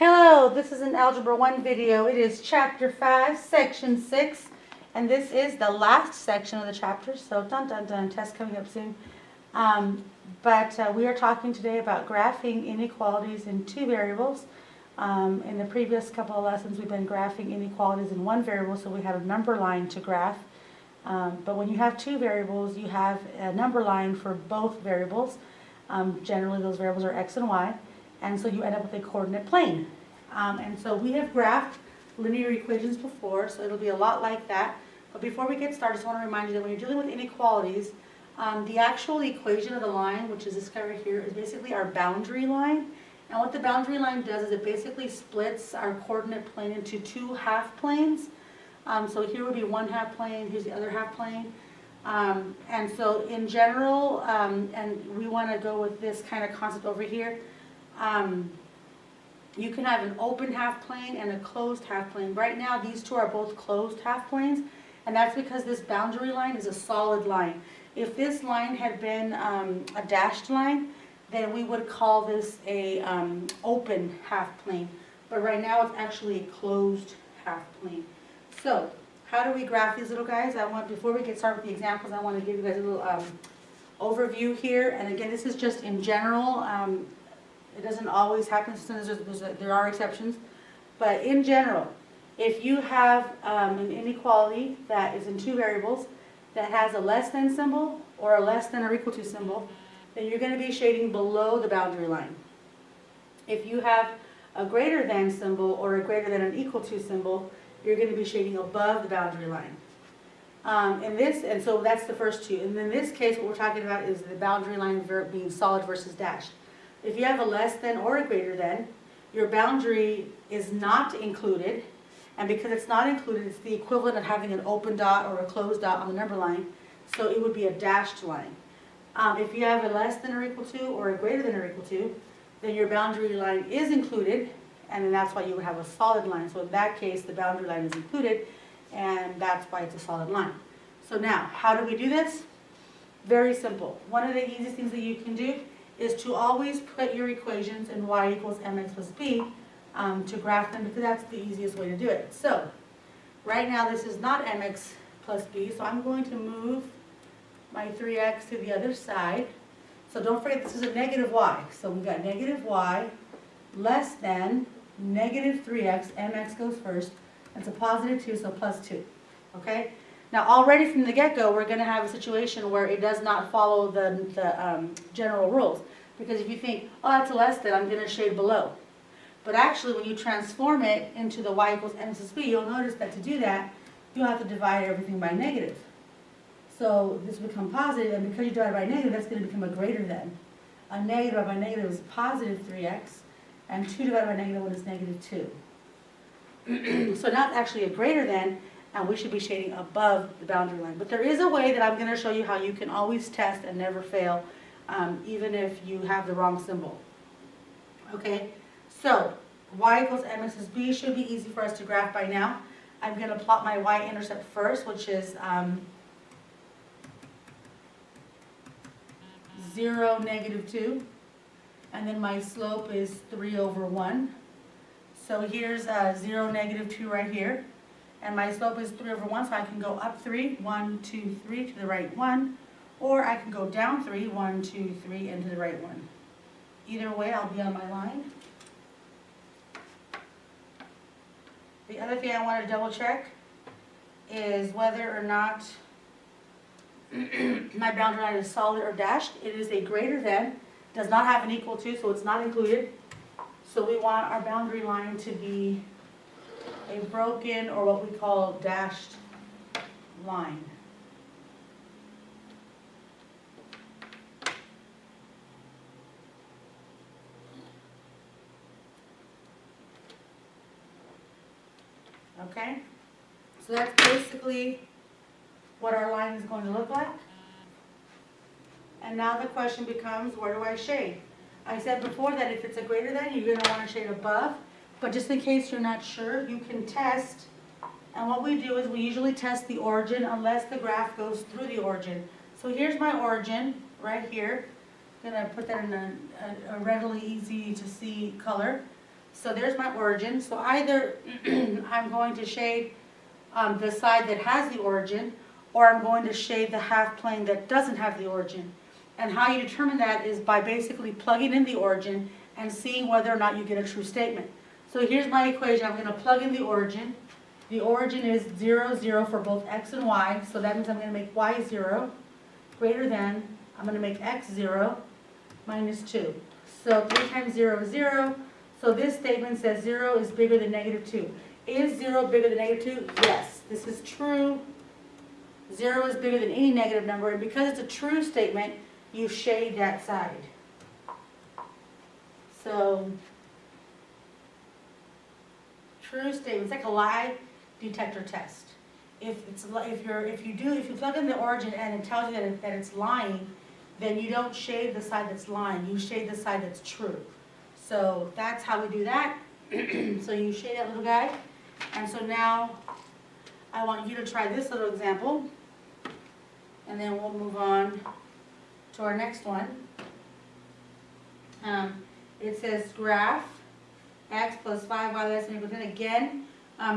Hello, this is an Algebra 1 video. It is Chapter 5, Section 6, and this is the last section of the chapter, so dun dun dun, test coming up soon. But we are talking today about graphing inequalities in two variables. In the previous couple of lessons, we've been graphing inequalities in one variable, so we had a number line to graph. But when you have two variables, you have a number line for both variables. Generally, those variables are x and y. And so you end up with a coordinate plane. And so we have graphed linear equations before, so it'll be a lot like that. But before we get started, I just want to remind you that when you're dealing with inequalities, the actual equation of the line, which is this guy right here, is basically our boundary line. And what the boundary line does is it basically splits our coordinate plane into two half planes. So here would be one half plane, here's the other half plane. And so in general, and we want to go with this kind of concept over here, you can have an open half plane and a closed half plane. Right now, these two are both closed half planes, and that's because this boundary line is a solid line. If this line had been a dashed line, then we would call this a open half plane. But right now, it's actually a closed half plane. So, how do we graph these little guys? Before we get started with the examples, I want to give you guys a little overview here. And again, this is just in general. It doesn't always happen, sometimes there are exceptions. But in general, if you have an inequality that is in two variables that has a less than symbol or a less than or equal to symbol, then you're going to be shading below the boundary line. If you have a greater than symbol or a greater than or equal to symbol, you're going to be shading above the boundary line. And so that's the first two. And in this case, what we're talking about is the boundary line being solid versus dashed. If you have a less than or a greater than, your boundary is not included, and because it's not included, it's the equivalent of having an open dot or a closed dot on the number line, so it would be a dashed line. If you have a less than or equal to or a greater than or equal to, then your boundary line is included, and then that's why you would have a solid line. So in that case, the boundary line is included, and that's why it's a solid line. So now, how do we do this? Very simple. One of the easiest things that you can do is to always put your equations in y equals mx plus b to graph them, because that's the easiest way to do it. So, right now this is not mx plus b, so I'm going to move my 3x to the other side. So don't forget this is a negative y. So we've got negative y less than negative 3x, mx goes first. That's a positive 2, so plus 2. Okay? Now already from the get-go, we're going to have a situation where it does not follow the general rules. Because if you think, oh, that's a less than, I'm going to shade below. But actually, when you transform it into the y equals mx plus b, you'll notice that to do that, you'll have to divide everything by negative. So this will become positive, and because you divide by negative, that's going to become a greater than. A negative divided by negative is positive 3x, and 2 divided by negative 1 is negative 2. So now it's actually a greater than, and we should be shading above the boundary line. But there is a way that I'm going to show you how you can always test and never fail, even if you have the wrong symbol. Okay, so y equals mx plus b should be easy for us to graph by now. I'm going to plot my y-intercept first, which is 0, negative 2. And then my slope is 3 over 1. So here's 0, negative 2 right here. And my slope is 3 over 1, so I can go up 3, 1, 2, 3, to the right 1. Or I can go down 3, 1, 2, 3, and to the right 1. Either way, I'll be on my line. The other thing I want to double check is whether or not my boundary line is solid or dashed. It is a greater than, does not have an equal to, so it's not included. So we want our boundary line to be a broken, or what we call dashed line. Okay? So that's basically what our line is going to look like. And now the question becomes, where do I shade? I said before that if it's a greater than, you're going to want to shade above. But just in case you're not sure, you can test. And what we do is we usually test the origin unless the graph goes through the origin. So here's my origin right here. I'm going to put that in a readily easy to see color. So there's my origin. So either I'm going to shade the side that has the origin, or I'm going to shade the half plane that doesn't have the origin. And how you determine that is by basically plugging in the origin and seeing whether or not you get a true statement. So here's my equation. I'm going to plug in the origin. The origin is 0, 0 for both x and y, so that means I'm going to make y 0 greater than, I'm going to make x 0 minus 2. So 3 times 0 is 0. So this statement says 0 is bigger than negative 2. Is 0 bigger than negative 2? Yes, this is true. 0 is bigger than any negative number, and because it's a true statement, you shade that side. So, true statement, it's like a lie detector test. If you plug in the origin and it tells you that it's lying, then you don't shade the side that's lying. You shade the side that's true. So that's how we do that. So you shade that little guy, and so now I want you to try this little example, and then we'll move on to our next one. It says graph x plus 5y less than or equal to 10. Again,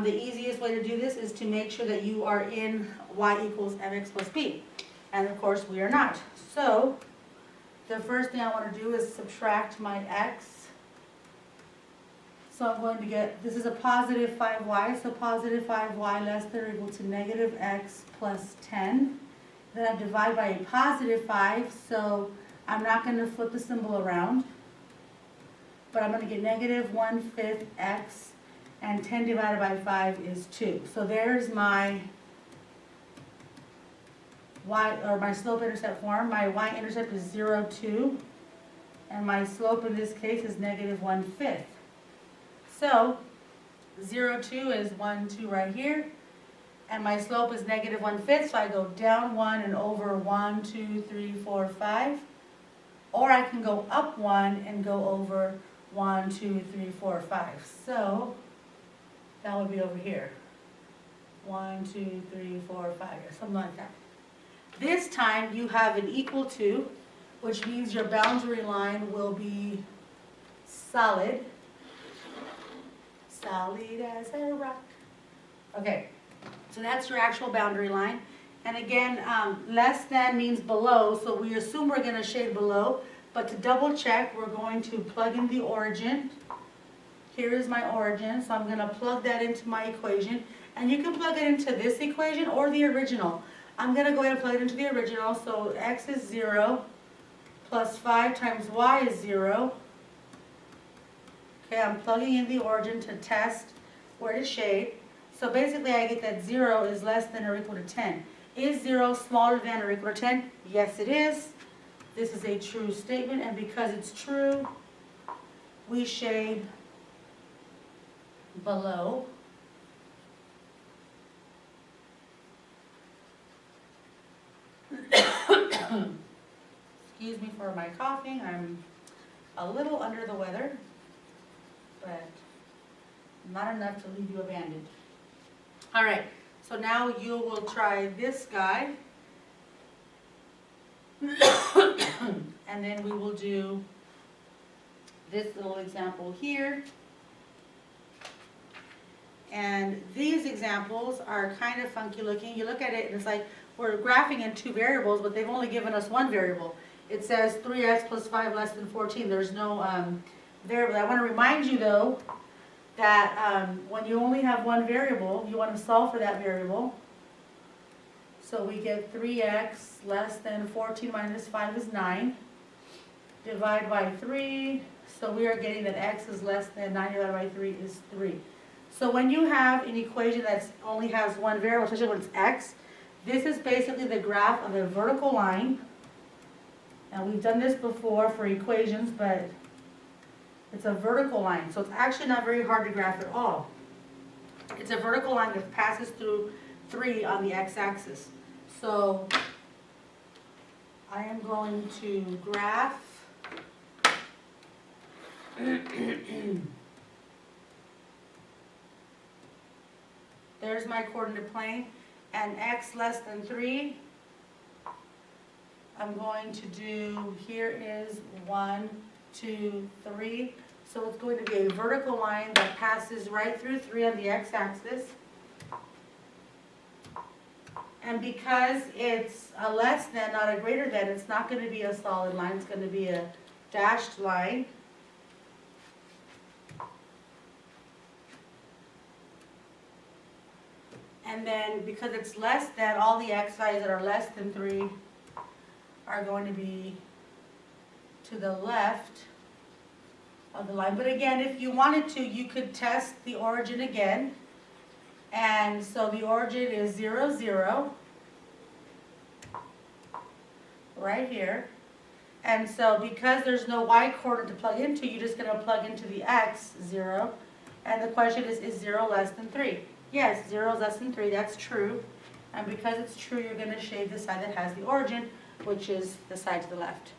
the easiest way to do this is to make sure that you are in y equals mx plus b. And of course we are not. So the first thing I want to do is subtract my x. So I'm going to get, this is a positive 5y, so positive 5y less than or equal to negative x plus 10. Then I divide by a positive 5, so I'm not going to flip the symbol around. But I'm going to get negative 1/5 x, and 10 divided by 5 is 2. So there's my y, or my slope-intercept form. My y-intercept is 0, 2, and my slope in this case is negative 1/5. So 0, 2 is 1, 2 right here, and my slope is negative 1/5, so I go down 1 and over 1, 2, 3, 4, 5. Or I can go up 1 and go over 1, 2, 3, 4, 5. So that would be over here. 1, 2, 3, 4, 5, or something like that. This time you have an equal to, which means your boundary line will be solid. Solid as a rock. Okay, so that's your actual boundary line. And again, less than means below, so we assume we're going to shade below. But to double check, we're going to plug in the origin. Here is my origin, so I'm going to plug that into my equation. And you can plug it into this equation or the original. I'm going to go ahead and plug it into the original. So x is 0 plus 5 times y is 0. Okay, I'm plugging in the origin to test where to shade. So basically I get that 0 is less than or equal to 10. Is 0 smaller than or equal to 10? Yes, it is. This is a true statement, and because it's true, we shade below. Excuse me for my coughing. I'm a little under the weather, but not enough to leave you abandoned. All right, so now you will try this guy. And then we will do this little example here. And these examples are kind of funky looking. You look at it and it's like we're graphing in two variables, but they've only given us one variable. It says 3x plus 5 less than 14. There's no variable. I want to remind you though that when you only have one variable, you want to solve for that variable. So we get 3x less than 14 minus 5 is 9. Divide by 3. So we are getting that x is less than 9 divided by 3 is 3. So when you have an equation that only has one variable, especially when it's x, this is basically the graph of a vertical line. And we've done this before for equations, but it's a vertical line. So it's actually not very hard to graph at all. It's a vertical line that passes through 3 on the x-axis. So I am going to graph there's my coordinate plane, and x less than 3, I'm going to do, here is 1, 2, 3. So it's going to be a vertical line that passes right through 3 on the x-axis. And because it's a less than, not a greater than, it's not going to be a solid line, it's going to be a dashed line. And then because it's less than, all the x values that are less than 3 are going to be to the left of the line. But again, if you wanted to, you could test the origin again. And so the origin is 0, 0, right here. And so because there's no y coordinate to plug into, you're just going to plug into the x, 0. And the question is 0 less than 3? Yes, 0 is less than 3, that's true. And because it's true, you're going to shade the side that has the origin, which is the side to the left.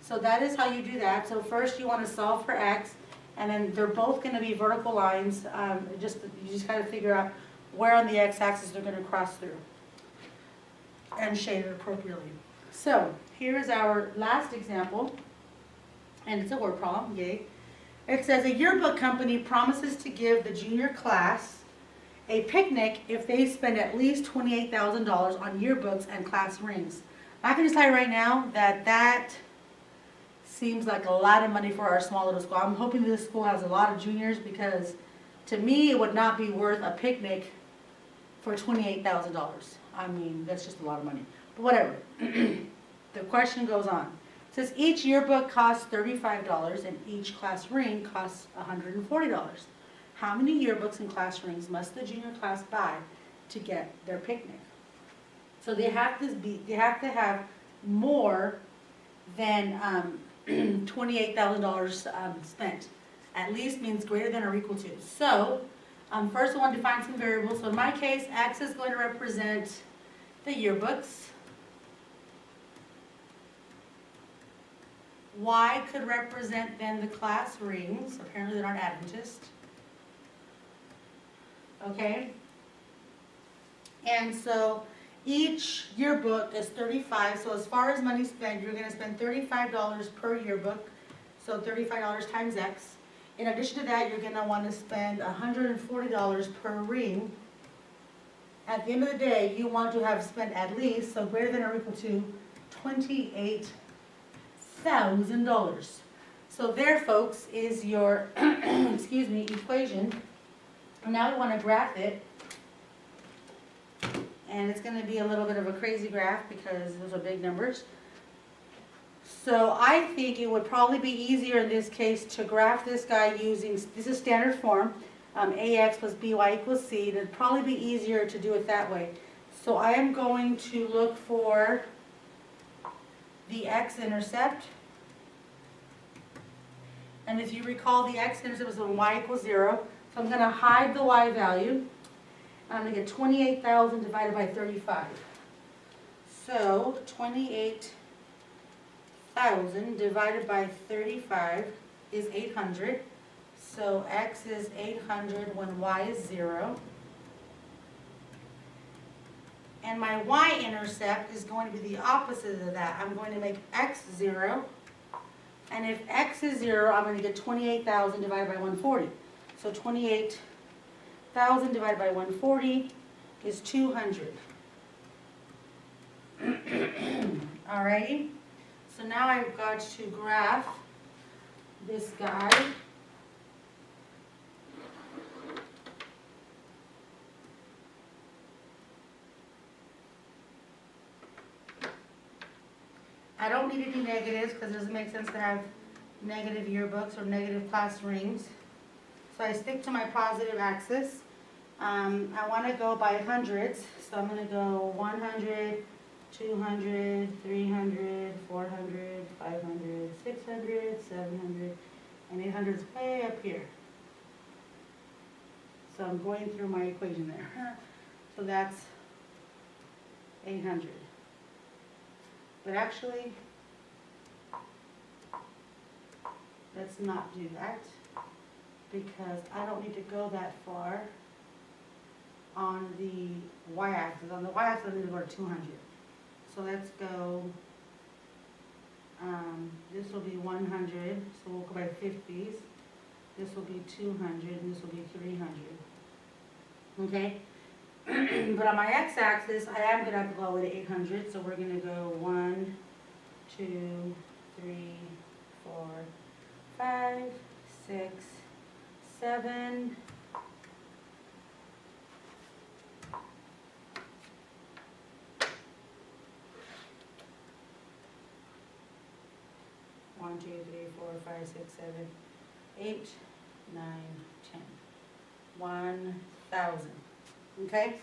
So that is how you do that. So first you want to solve for x, and then they're both going to be vertical lines. You just got to figure out where on the x-axis they're going to cross through and shade it appropriately. So here is our last example, and it's a word problem, yay. It says a yearbook company promises to give the junior class a picnic if they spend at least $28,000 on yearbooks and class rings. I can just tell you right now that that seems like a lot of money for our small little school. I'm hoping this school has a lot of juniors, because to me it would not be worth a picnic for $28,000. I mean, that's just a lot of money. But whatever. The question goes on. It says each yearbook costs $35 and each class ring costs $140. How many yearbooks and class rings must the junior class buy to get their picnic? So they have to have more than $28,000 spent. At least means greater than or equal to. So first I want to define some variables. So in my case, x is going to represent the yearbooks. Y could represent then the class rings. Apparently they're not Adventist. Okay? And so each yearbook is $35. So as far as money spent, you're going to spend $35 per yearbook. So $35 times x. In addition to that, you're going to want to spend $140 per ring. At the end of the day, you want to have spent at least, so greater than or equal to, $28,000. So there, folks, is your excuse me, equation. And now we want to graph it. And it's going to be a little bit of a crazy graph because those are big numbers. So I think it would probably be easier in this case to graph this guy using, this is standard form, ax plus by equals c. It'd probably be easier to do it that way. So I am going to look for the x-intercept. And if you recall, the x-intercept was when y equals 0. So I'm going to hide the y value. I'm going to get 28,000 divided by 35. So 28,000 divided by 35 is 800. So x is 800 when y is 0. And my y-intercept is going to be the opposite of that. I'm going to make x 0. And if x is 0, I'm going to get 28,000 divided by 140. So 28,000 divided by 140 is 200. Alrighty. So now I've got to graph this guy. I don't need any negatives because it doesn't make sense to have negative yearbooks or negative class rings. So I stick to my positive axis. I want to go by hundreds. So I'm going to go 100, 200, 300, 400, 500, 600, 700, and 800 is way up here. So I'm going through my equation there. So that's 800. But actually, let's not do that because I don't need to go that far on the y-axis. On the y-axis, I need to go to 200. So let's go, this will be 100, so we'll go by 50s. this will be 200, and this will be 300. Okay? But on my x-axis, I am going to have to go all the way to 800, so we're going to go 1, 2, 3, 4, 5, 6, 7, 1, 2, 3, 4, 5, 6, 7, 8, 9, 10. 1,000. Okay?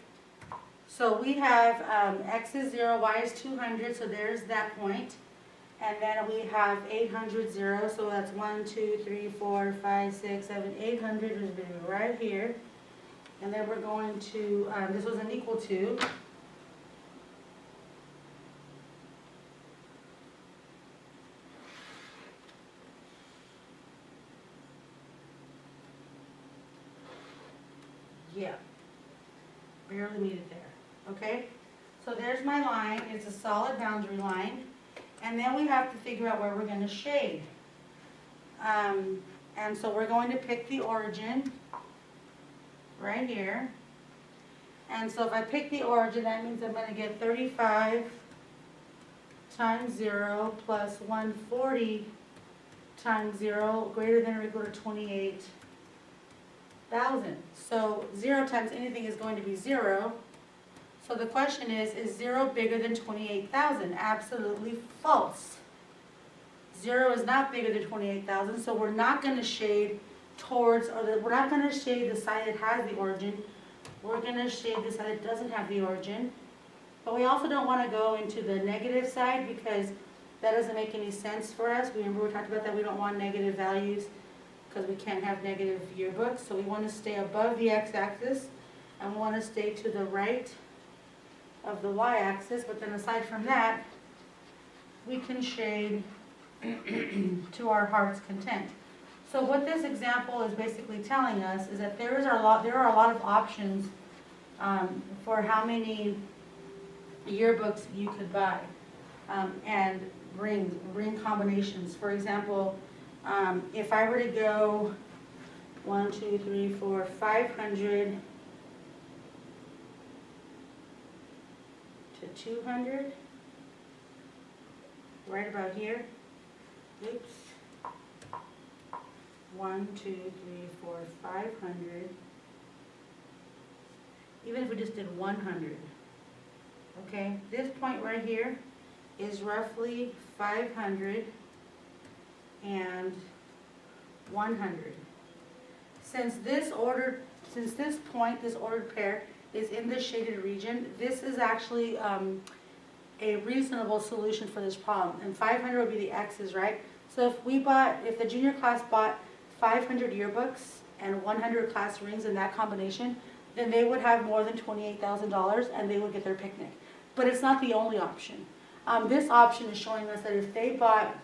So we have x is 0, y is 200, so there's that point. And then we have 800, 0, so that's 1, 2, 3, 4, 5, 6, 7, 800 is going to be right here. And then we're going to, this was an equal to. Yeah, barely made it there, okay? So there's my line, it's a solid boundary line, and then we have to figure out where we're going to shade. And so we're going to pick the origin, right here. And so if I pick the origin, that means I'm going to get 35 times 0 plus 140 times 0 greater than or equal to 28,000. So 0 times anything is going to be 0. So the question is 0 bigger than 28,000? Absolutely false. 0 is not bigger than 28,000, so we're not going to shade towards, we're not going to shade the side that has the origin. We're going to shade the side that doesn't have the origin. But we also don't want to go into the negative side because that doesn't make any sense for us. Remember we talked about that we don't want negative values because we can't have negative yearbooks. So we want to stay above the x-axis and we want to stay to the right of the y-axis. But then aside from that, we can shade to our heart's content. So what this example is basically telling us is that there are a lot of options for how many yearbooks you could buy and ring combinations. For example, if I were to go 1, 2, 3, 4, 500 to 200, right about here. Oops. 1, 2, 3, 4, 500. Even if we just did 100. Okay, this point right here is roughly 500 and 100. Since this point, this ordered pair, is in the shaded region, this is actually a reasonable solution for this problem. And 500 would be the x's, right? So if the junior class bought 500 yearbooks and 100 class rings in that combination, then they would have more than $28,000 and they would get their picnic. But it's not the only option. This option is showing us that if they bought,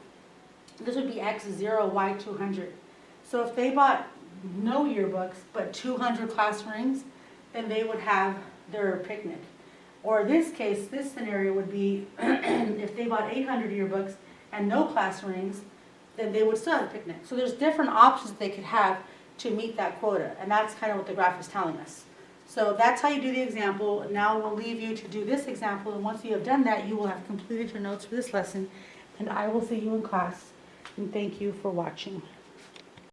this would be x0, y200. So if they bought no yearbooks but 200 class rings, then they would have their picnic. Or this case, this scenario would be if they bought 800 yearbooks and no class rings, then they would still have a picnic. So there's different options they could have to meet that quota, and that's kind of what the graph is telling us. So that's how you do the example. Now we'll leave you to do this example, and once you have done that, you will have completed your notes for this lesson, and I will see you in class, and thank you for watching.